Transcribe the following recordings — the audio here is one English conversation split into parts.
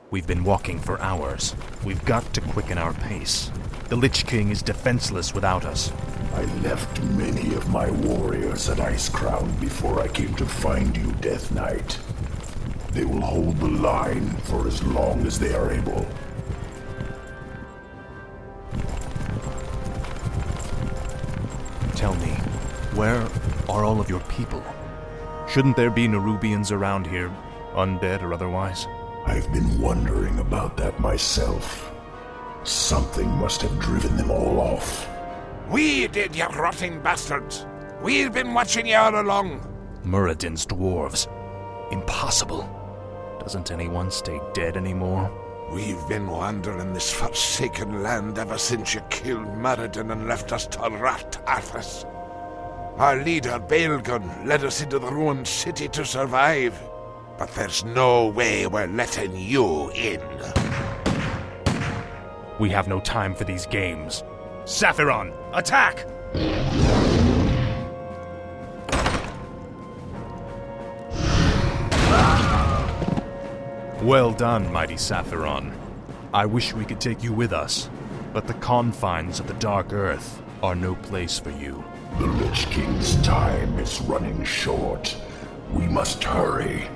We've been walking for hours. We've got to quicken our pace. The Lich King is defenseless without us. I left many of my warriors at Icecrown before I came to find you, Death Knight. They will hold the line for as long as they are able. Tell me, where are all of your people? Shouldn't there be Nerubians around here, undead or otherwise? I've been wondering about that myself. Something must have driven them all off. We did, you rotting bastards! We've been watching you all along! Muradin's dwarves. Impossible. Doesn't anyone stay dead anymore? We've been wandering this forsaken land ever since you killed Muradin and left us to rot, Arthas. Our leader, Baelgun, led us into the ruined city to survive. But there's no way we're letting you in. We have no time for these games. Saphiron, attack! Well done, mighty Saphiron. I wish we could take you with us, but the confines of the Dark Earth are no place for you. The Lich King's time is running short. We must hurry.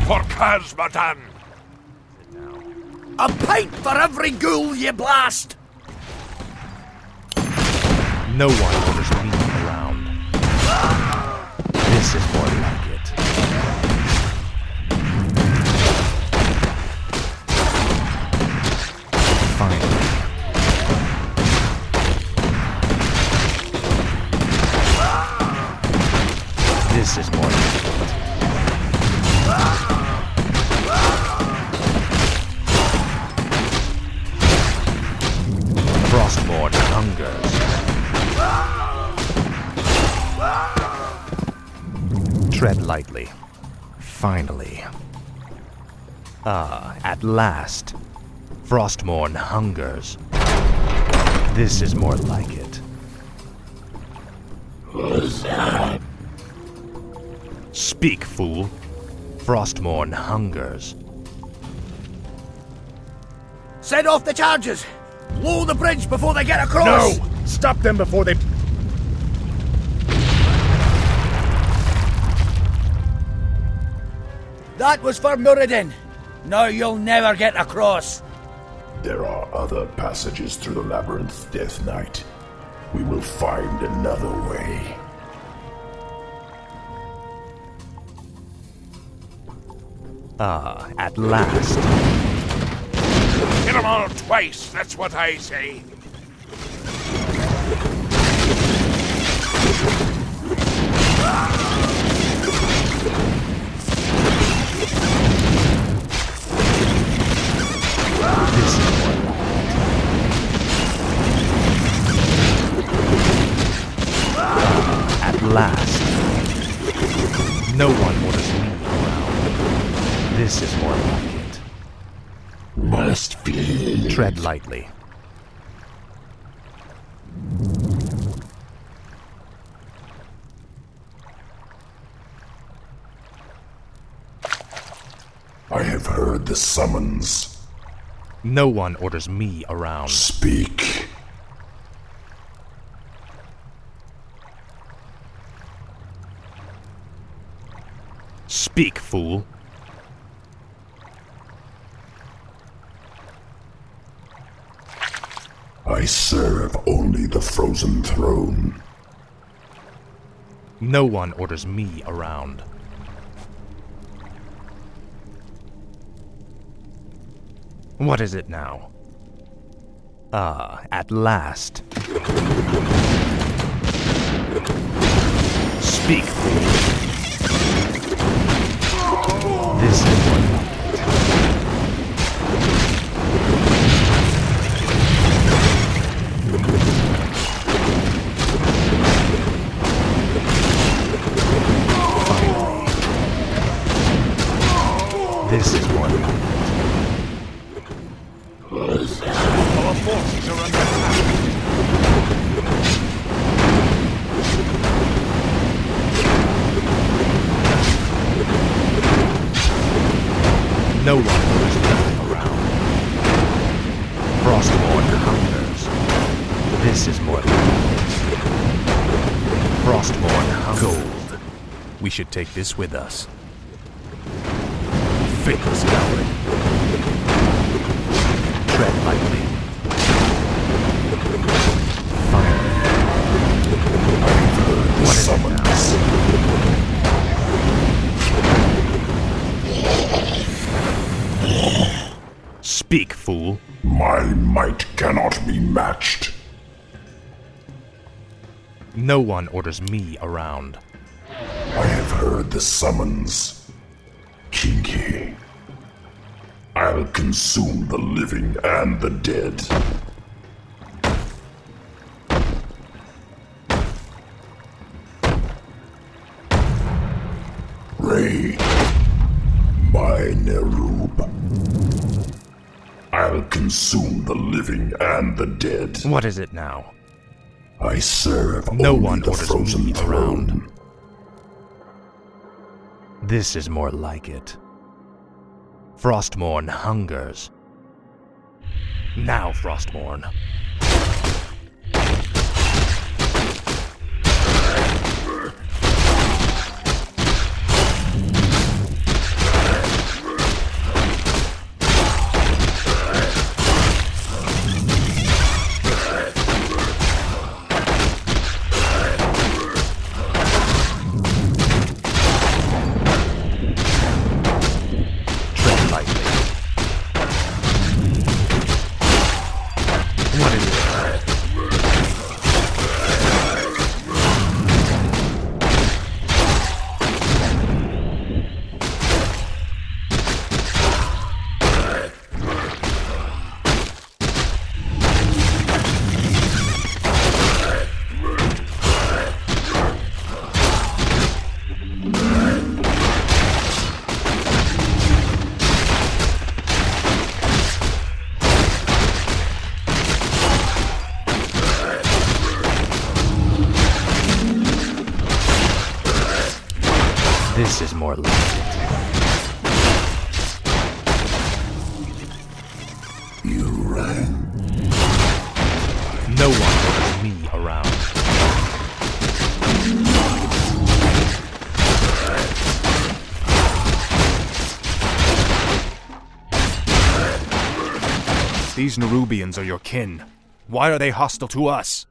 For Kazmatan! A pint for every ghoul you blast! No one orders me around. This is more like it. Finally. This is more like it. Frostborn hungers. Tread lightly. Finally. At last. Frostmourne hungers. This is more like it. Speak, fool. Frostmourne hungers. Set off the charges! Blow the bridge before they get across! No! Stop them before they... That was for Muradin. Now you'll never get across. There are other passages through the labyrinth, Death Knight. We will find another way. At last. Kill them all twice, that's what I say. This is more at last. No one orders me around. This is more like it. Must be. Tread lightly. I have heard the summons. No one orders me around. Speak. Speak, fool. I serve only the frozen throne. No one orders me around. What is it now? At last. Speak, fool. This is what finally. No one orders me around. Frostborn hungers. This is more like it. Frostborn hungers. Gold. We should take this with us. Faithless coward. Tread lightly. Fire. What is it now? Speak, fool. My might cannot be matched. No one orders me around. I have heard the summons. Kinky. I'll consume the living and the dead. Ray. My Nerub. I'll consume the living and the dead. What is it now? I serve No only one the orders frozen me throne. around. This is more like it. Frostmourne hungers. Now, Frostmourne. This is more like it. You rang. No one orders me around. These Nerubians are your kin. Why are they hostile to us?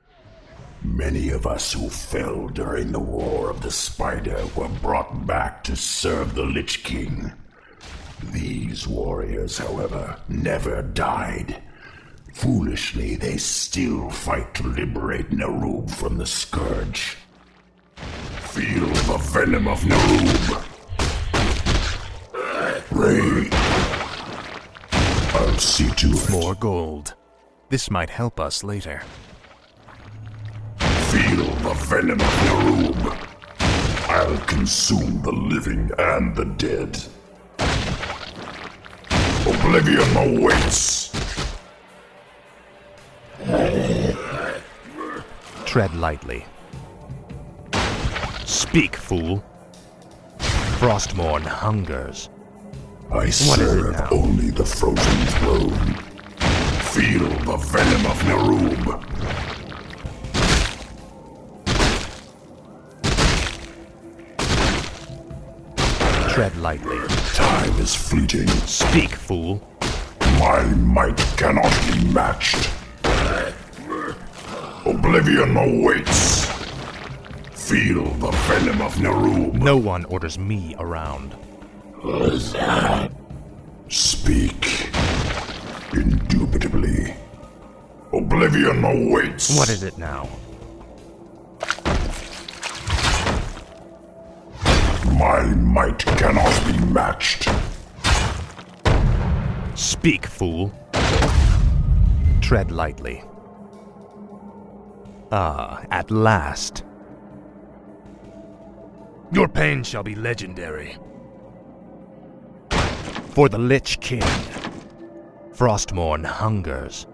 Many of us who fell during the War of the Spider were brought back to serve the Lich King. These warriors, however, never died. Foolishly, they still fight to liberate Nerub from the Scourge. Feel the venom of Nerub. Ray, I'll see to it. More gold. This might help us later. Feel the venom of Nerub. I'll consume the living and the dead. Oblivion awaits. Tread lightly. Speak, fool. Frostmourne hungers. I is it serve now? only the frozen throne. Feel the venom of Nerub. Tread lightly. Time is fleeting. Speak, fool. My might cannot be matched. Oblivion awaits. Feel the venom of Nerub. No one orders me around. Speak. Indubitably. Oblivion awaits. What is it now? My might cannot be matched. Speak, fool. Tread lightly. Ah, at last. Your pain shall be legendary. For the Lich King. Frostmourne hungers.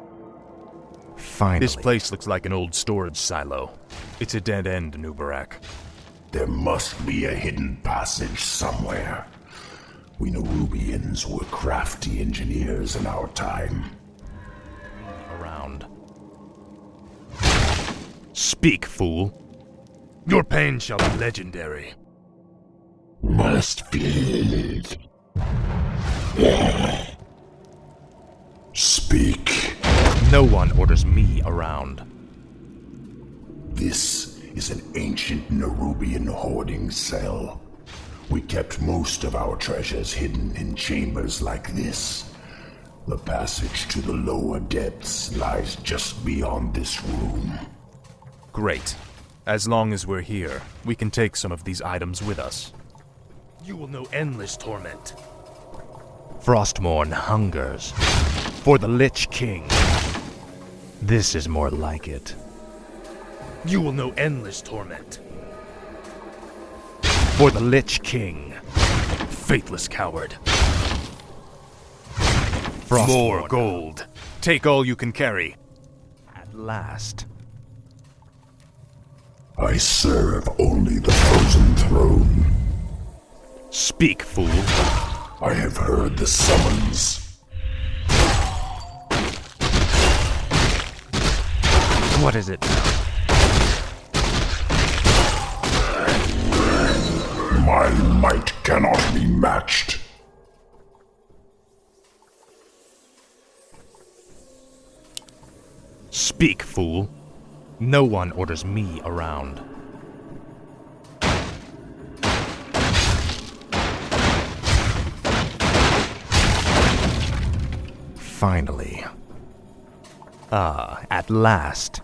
Finally. This place looks like an old storage silo. It's a dead end, Anub'arak. There must be a hidden passage somewhere. We Nerubians were crafty engineers in our time. Around. Speak, fool. Your pain shall be legendary. Must feed. Speak. No one orders me around. This is an ancient Nerubian hoarding cell. We kept most of our treasures hidden in chambers like this. The passage to the lower depths lies just beyond this room. Great. As long as we're here, we can take some of these items with us. You will know endless torment. Frostmourne hungers for the Lich King. This is more like it. You will know endless torment. For the Lich King. Faithless coward. More gold. Take all you can carry. At last. I serve only the frozen throne. Speak, fool. I have heard the summons. What is it now? My might cannot be matched. Speak, fool. No one orders me around. Finally. At last.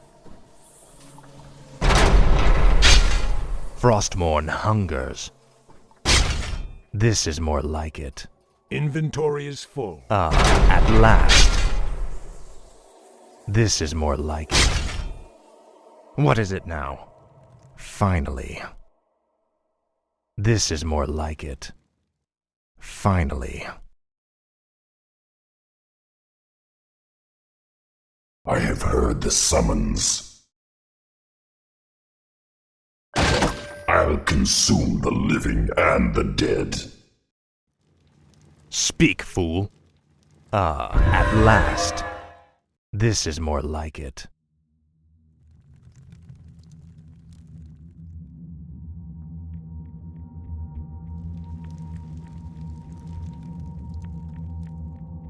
Frostmourne hungers. This is more like it. Inventory is full. At last. This is more like it. What is it now? Finally. This is more like it. Finally. I have heard the summons. I'll consume the living and the dead. Speak, fool. At last. This is more like it.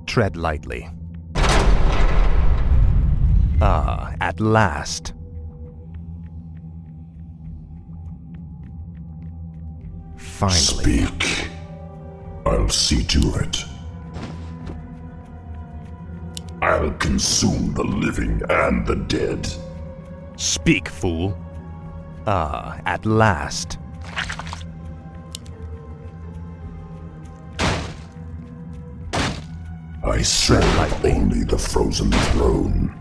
Tread lightly. At last. Finally. Speak. I'll see to it. I'll consume the living and the dead. Speak, fool. At last. I serve only the frozen throne.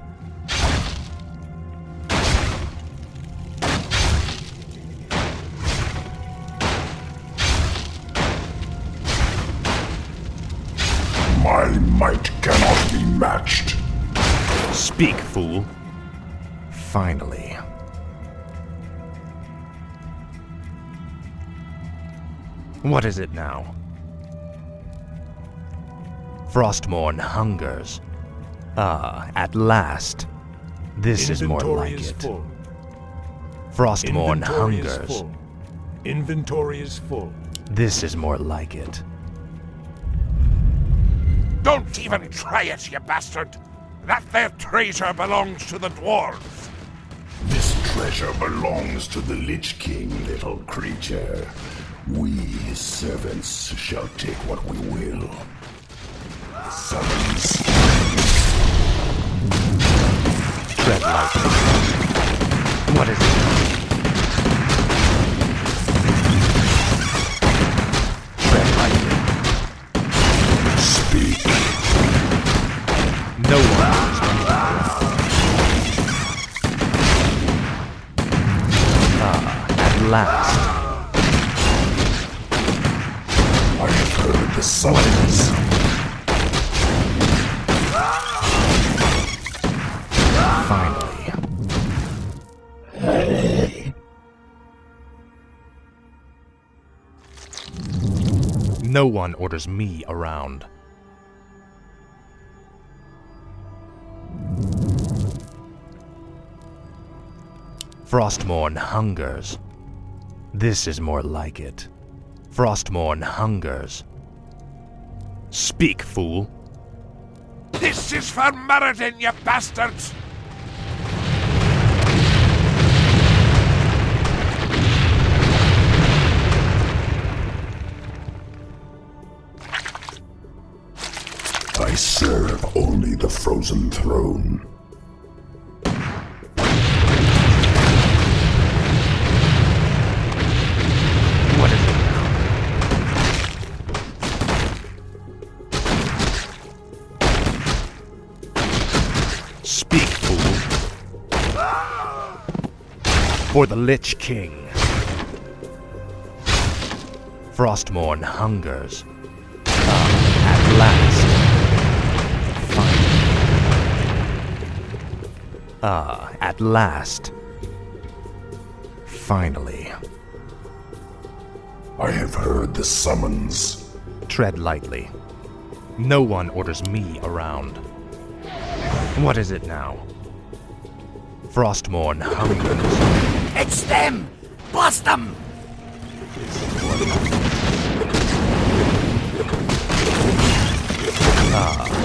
My might cannot be matched. Speak, fool. Finally. What is it now? Frostmourne hungers. At last. This is more Inventory like is it. full. Frostmourne Inventory is hungers. full. Inventory is full. This is more like it. Don't even try it, you bastard! That there treasure belongs to the dwarves! This treasure belongs to the Lich King, little creature. We, his servants, shall take what we will. Summons. Tread lightly. What is it? Tread lightly. Speak. No one is at last. I have heard the summons. Finally. No one orders me around. Frostmourne hungers. This is more like it. Frostmourne hungers. Speak, fool. This is for Meriden, you bastards! I serve only the frozen throne. What is it now? Speak, fool. For the Lich King. Frostmourne hungers. At last. At last. Finally. I have heard the summons. Tread lightly. No one orders me around. What is it now? Frostmourne hungers. It's them! Blast them!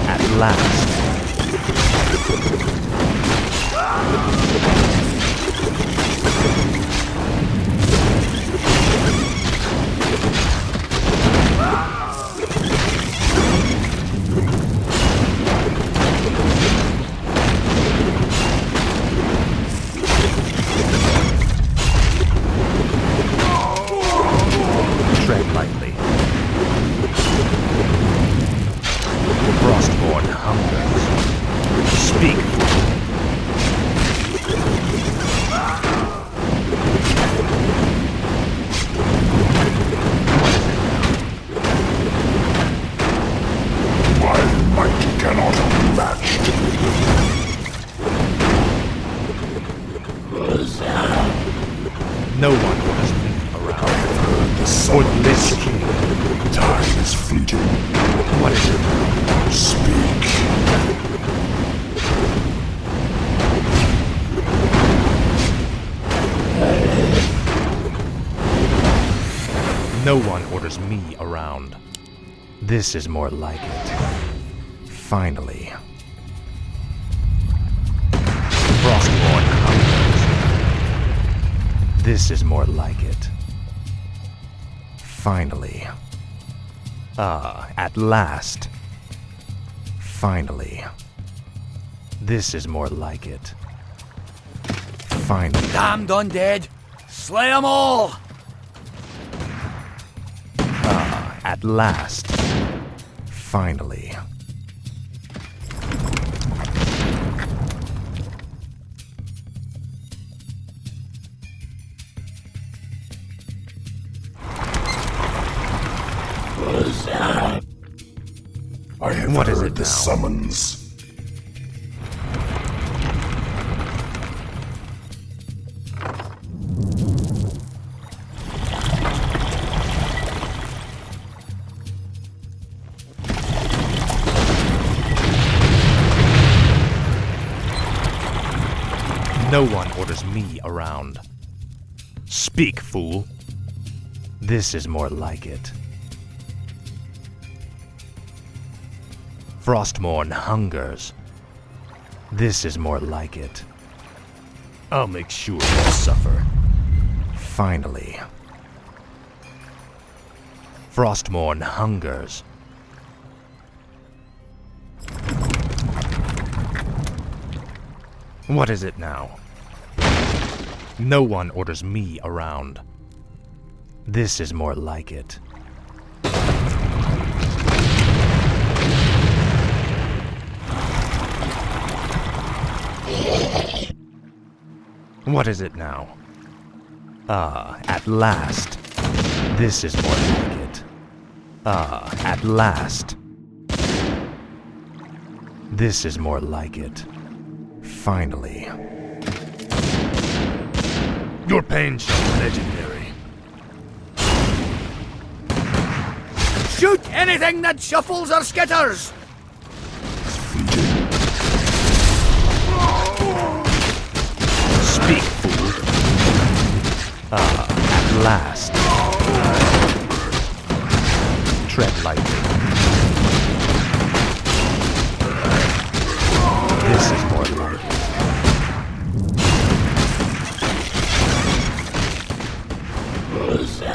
At last. Tread lightly. Frostmourne hungers. Speak, fool. My might cannot be matched. No one orders me around. The For the Lich King. time is fleeting. What is it now? Speak. No one orders me around. This is more like it. Finally. Frostmourne hungers. This is more like it. Finally. At last. Finally. This is more like it. Finally. Damned undead! Slay 'em all! At last. Finally. I have What is heard it the now? summons. No one orders me around. Speak, fool. This is more like it. Frostmourne hungers. This is more like it. I'll make sure you suffer. Finally. Frostmourne hungers. What is it now? No one orders me around. This is more like it. What is it now? At last. This is more like it. At last. This is more like it. Finally. Your pain shall be legendary. Shoot anything that shuffles or skitters! Speak, fool. At last. Tread lightly. This is more like it. What is it?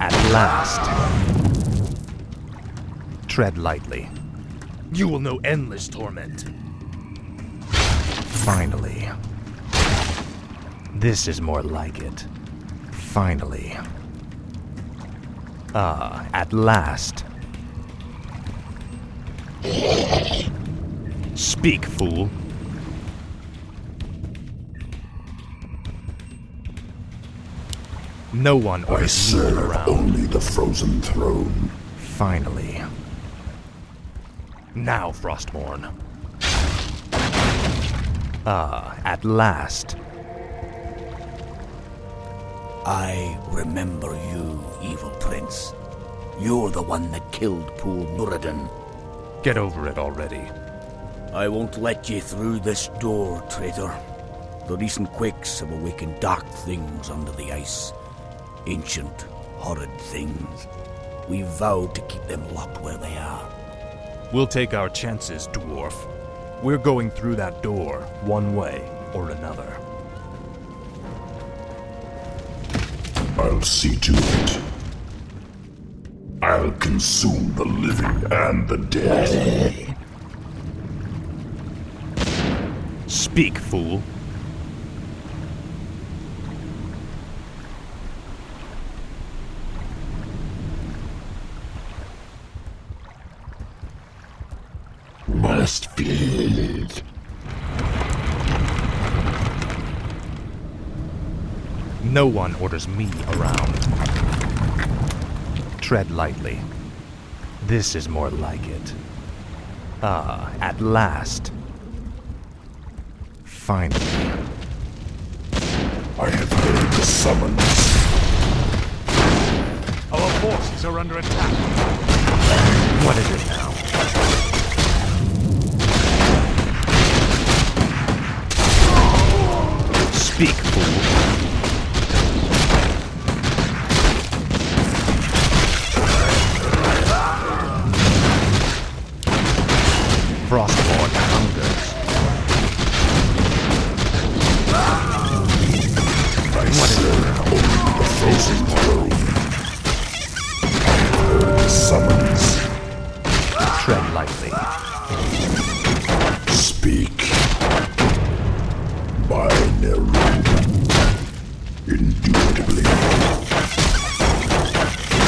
At last. Tread lightly. You will know endless torment. Finally. This is more like it. Finally. At last. Speak, fool. No one I orders me serve around. only the frozen throne. Finally. Now, Frostmourne. At last. I remember you, evil prince. You're the one that killed poor Nuradin. Get over it already. I won't let you through this door, traitor. The recent quakes have awakened dark things under the ice. Ancient, horrid things. We vowed to keep them locked where they are. We'll take our chances, dwarf. We're going through that door, one way or another. I'll see to it. I'll consume the living and the dead. Speak, fool. Must feel it. No one orders me around. Tread lightly. This is more like it. At last. Finally. I have heard the summons. Our forces are under attack. What is it now? Speak, fool. Frostborn hungers. What is it now? The frozen throne. I have heard the summons. Tread lightly. Speak. By Nerub. Indubitably.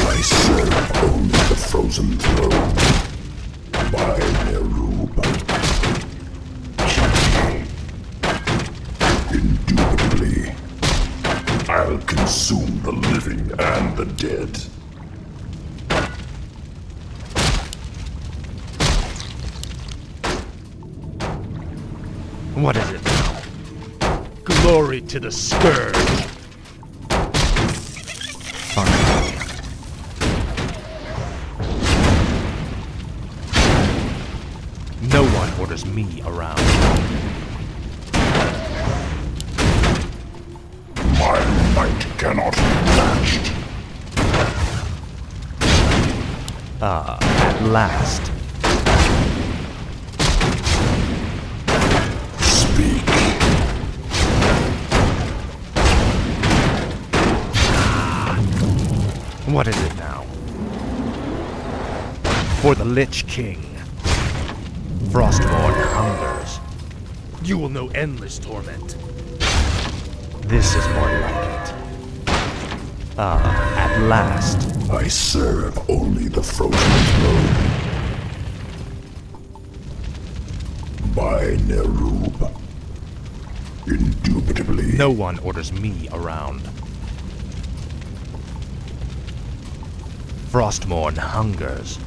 I serve only the frozen throne. By Nerub. Indubitably. I'll consume the living and the dead. What is it now? Glory to the Scourge! Finally. No one orders me around. My might cannot be matched. At last. Speak. What is it now? For the Lich King. Frostborn hungers. You will know endless torment. This is more like it. At last. I serve only the frozen throne. By Nerub. Indubitably. No one orders me around. Frostmourne hungers.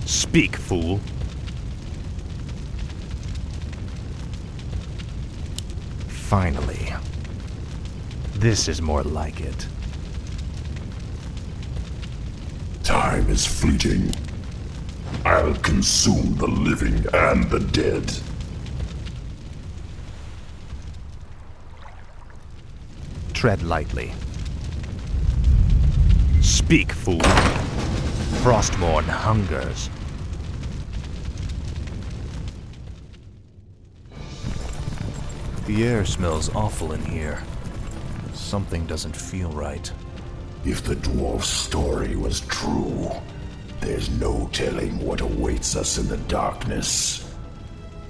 Speak, fool. Finally. This is more like it. Time is fleeting. I'll consume the living and the dead. Tread lightly. Speak, fool. Frostmourne hungers. The air smells awful in here. Something doesn't feel right. If the dwarf's story was true, there's no telling what awaits us in the darkness.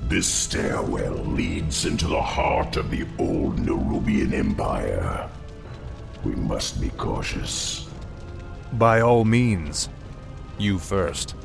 This stairwell leads into the heart of the old Nerubian Empire. We must be cautious. By all means. You first.